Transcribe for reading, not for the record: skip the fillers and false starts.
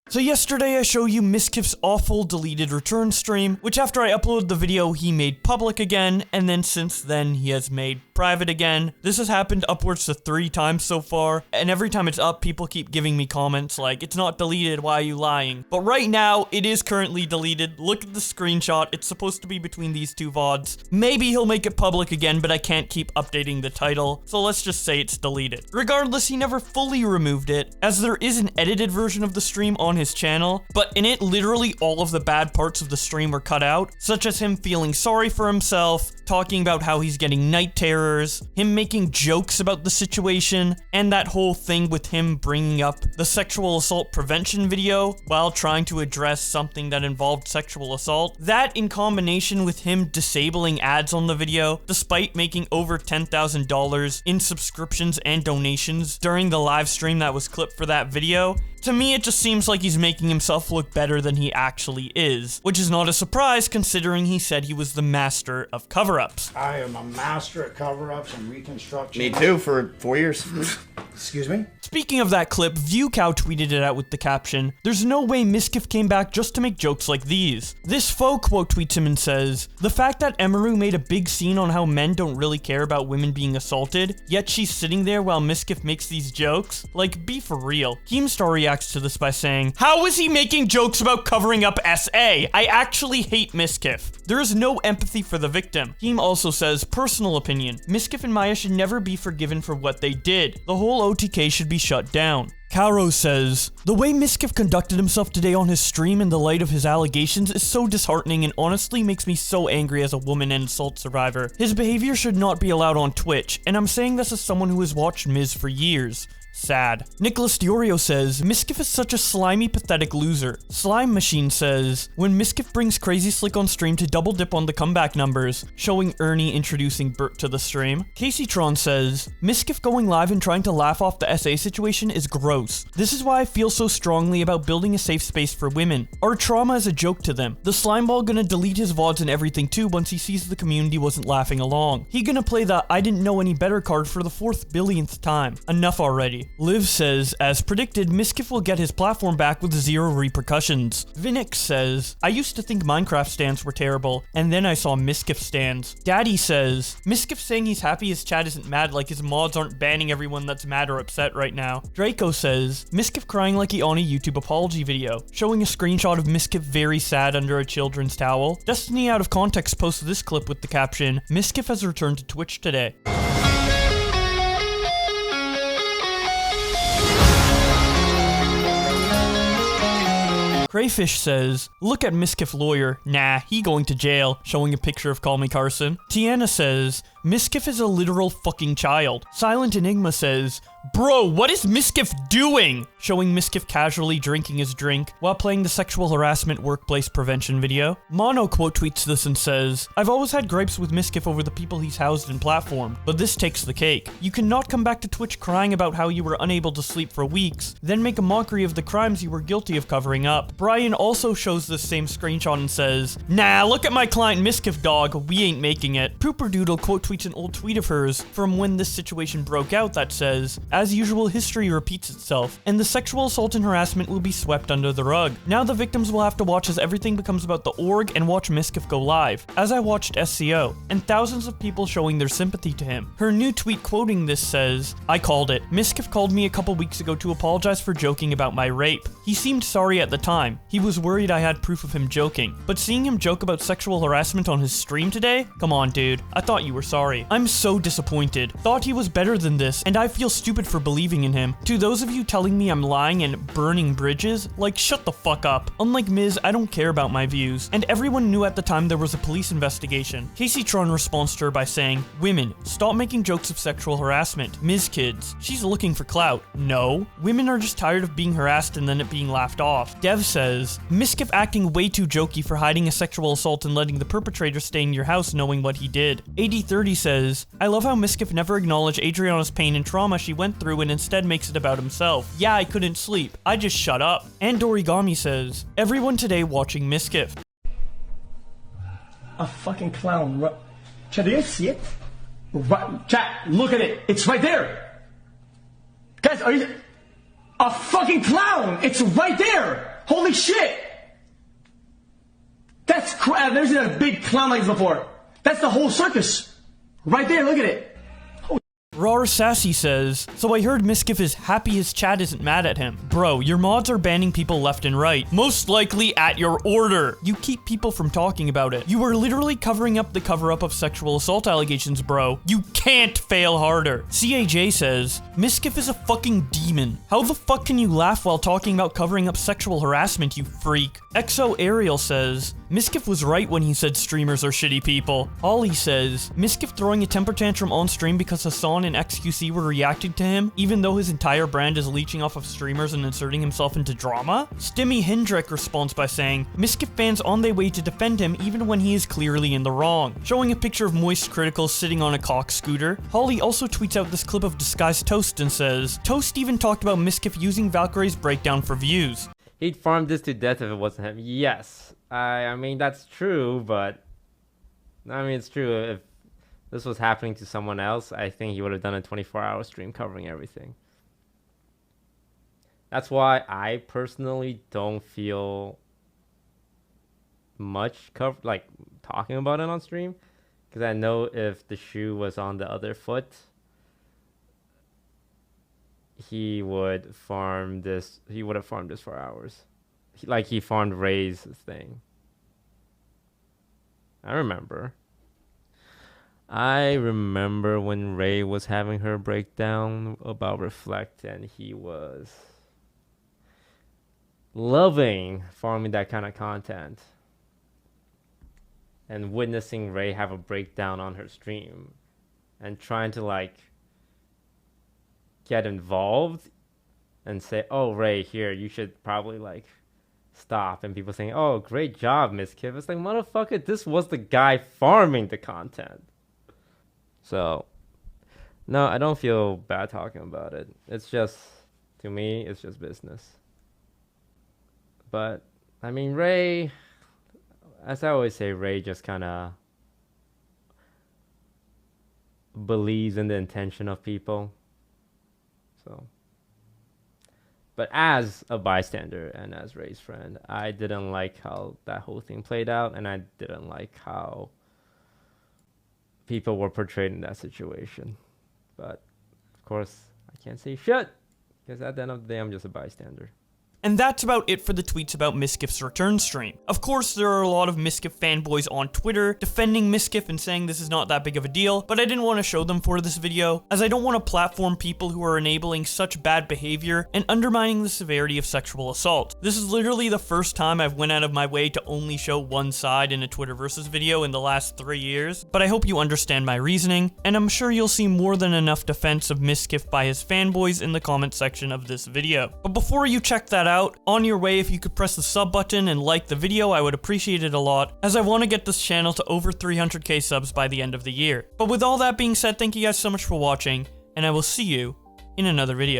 So yesterday I showed you Mizkif's awful deleted return stream, which after I uploaded the video he made public again, and then since then he has made private again. This has happened upwards to 3 times so far, and every time it's up, people keep giving me comments like, it's not deleted, why are you lying? But right now, it is currently deleted. Look at the screenshot, it's supposed to be between these 2 VODs. Maybe he'll make it public again, but I can't keep updating the title, so let's just say it's deleted. Regardless, he never fully removed it, as there is an edited version of the stream on his channel, but in it, literally all of the bad parts of the stream were cut out, such as him feeling sorry for himself, talking about how he's getting night terrors, him making jokes about the situation, and that whole thing with him bringing up the sexual assault prevention video while trying to address something that involved sexual assault. That in combination with him disabling ads on the video, despite making over $10,000 in subscriptions and donations during the live stream that was clipped for that video, to me, it just seems like he's making himself look better than he actually is, which is not a surprise considering he said he was the master of cover-ups. I am a master at cover-ups and reconstruction. Me too, for 4 years. Excuse me? Speaking of that clip, ViewCow tweeted it out with the caption, "There's no way Mizkif came back just to make jokes like these." This faux quote tweets him and says, "The fact that Emiru made a big scene on how men don't really care about women being assaulted, yet she's sitting there while Mizkif makes these jokes? Like, be for real." Keemstar reacts to this by saying, "How is he making jokes about covering up SA? I actually hate Mizkif. There is no empathy for the victim." Keem also says, "Personal opinion, Mizkif and Maya should never be forgiven for what they did. The whole OTK should be shut down." Caro says, "The way Mizkif conducted himself today on his stream in the light of his allegations is so disheartening and honestly makes me so angry as a woman and assault survivor. His behavior should not be allowed on Twitch, and I'm saying this as someone who has watched Miz for years. Sad." Nicholas Diorio says, "Mizkif is such a slimy, pathetic loser." Slime Machine says, "When Mizkif brings Crazy Slick on stream to double dip on the comeback numbers," showing Ernie introducing Bert to the stream. Caseytron says, "Mizkif going live and trying to laugh off the SA situation is gross. This is why I feel so strongly about building a safe space for women. Our trauma is a joke to them. The slimeball gonna delete his VODs and everything too once he sees the community wasn't laughing along. He gonna play the I didn't know any better card for the 4th billionth time. Enough already." Liv says, "As predicted, Mizkif will get his platform back with 0 repercussions." Vinix says, "I used to think Minecraft stands were terrible, and then I saw Mizkif stands." Daddy says, "Mizkif saying he's happy his chat isn't mad like his mods aren't banning everyone that's mad or upset right now." Draco says, "Mizkif crying like he on a YouTube apology video," showing a screenshot of Mizkif very sad under a children's towel. Destiny Out of Context posted this clip with the caption, "Mizkif has returned to Twitch today." Crayfish says, "Look at Mizkif lawyer. Nah, he going to jail," showing a picture of Call Me Carson. Tiana says, "Mizkif is a literal fucking child." Silent Enigma says, "Bro, what is Mizkif doing?" showing Mizkif casually drinking his drink while playing the sexual harassment workplace prevention video. Mono quote tweets this and says, "I've always had gripes with Mizkif over the people he's housed and platformed, but this takes the cake. You cannot come back to Twitch crying about how you were unable to sleep for weeks, then make a mockery of the crimes you were guilty of covering up." Brian also shows this same screenshot and says, "Nah, look at my client Mizkif dog, we ain't making it." Pooperdoodle quote tweets an old tweet of hers from when this situation broke out that says, "As usual, history repeats itself, and the sexual assault and harassment will be swept under the rug. Now the victims will have to watch as everything becomes about the org and watch Mizkif go live, as I watched SCO, and thousands of people showing their sympathy to him." Her new tweet quoting this says, "I called it. Mizkif called me a couple weeks ago to apologize for joking about my rape. He seemed sorry at the time. He was worried I had proof of him joking. But seeing him joke about sexual harassment on his stream today? Come on, dude. I thought you were sorry. I'm so disappointed. Thought he was better than this, and I feel stupid for believing in him. To those of you telling me I'm lying and burning bridges, like, shut the fuck up. Unlike Miz, I don't care about my views. And everyone knew at the time there was a police investigation." Caseytron responds to her by saying, "Women, stop making jokes of sexual harassment. Miz kids. She's looking for clout. No. Women are just tired of being harassed and then it being laughed off." Dev says, "Mizkif acting way too jokey for hiding a sexual assault and letting the perpetrator stay in your house knowing what he did." AD30 says, "I love how Mizkif never acknowledged Adriana's pain and trauma she went through and instead makes it about himself. Yeah, I couldn't sleep. I just shut up." And Origami says, "Everyone today watching Mizkif." A fucking clown. Chat, do you see it? Chat, look at it. It's right there. Guys, are you... A fucking clown! It's right there! Holy shit! That's I've never seen a big clown like this before. That's the whole circus. Right there, look at it. Rar Sassy says, so I heard Miskiff is happy his chat isn't mad at him. Bro, your mods are banning people left and right. Most likely at your order. You keep people from talking about it. You are literally covering up the cover-up of sexual assault allegations, bro. You can't fail harder. CAJ says, Miskiff is a fucking demon. How the fuck can you laugh while talking about covering up sexual harassment, you freak? Exo Ariel says, Miskiff was right when he said streamers are shitty people. Ollie says, Miskiff throwing a temper tantrum on stream because Hassan and XQC were reacting to him, even though his entire brand is leeching off of streamers and inserting himself into drama? Stimmy Hendrick responds by saying, Miskiff fans on their way to defend him even when he is clearly in the wrong, showing a picture of Moist Critical sitting on a cock scooter. Holly also tweets out this clip of Disguised Toast and says, Toast even talked about Miskiff using Valkyrie's breakdown for views. He'd farm this to death if it wasn't him. Yes. I mean, that's true, but... I mean, it's true. If this was happening to someone else, I think he would have done a 24-hour stream covering everything. That's why I personally don't feel much talking about it on stream. Because I know if the shoe was on the other foot, he would farm this. He would have farmed this for hours. Like he farmed Ray's thing. I remember when Ray was having her breakdown about Reflect, and he was loving farming that kind of content. And witnessing Ray have a breakdown on her stream and trying to get involved and say, oh, Ray, here, you should probably stop, and people saying, oh, great job, Miskiff. It's like, motherfucker, this was the guy farming the content. So no, I don't feel bad talking about it. It's just, to me, it's just business. But I mean, Ray, as I always say, Ray just kind of believes in the intention of people. So, but as a bystander and as Ray's friend, I didn't like how that whole thing played out, and I didn't like how people were portrayed in that situation. But of course, I can't say shit, because at the end of the day, I'm just a bystander. And that's about it for the tweets about Miskiff's return stream. Of course, there are a lot of Miskiff fanboys on Twitter defending Miskiff and saying this is not that big of a deal, but I didn't want to show them for this video, as I don't want to platform people who are enabling such bad behavior and undermining the severity of sexual assault. This is literally the first time I've went out of my way to only show one side in a Twitterversus video in the last 3 years, but I hope you understand my reasoning, and I'm sure you'll see more than enough defense of Miskiff by his fanboys in the comment section of this video. But before you check that out, on your way, if you could press the sub button and like the video, I would appreciate it a lot, as I want to get this channel to over 300k subs by the end of the year. But with all that being said, thank you guys so much for watching, and I will see you in another video.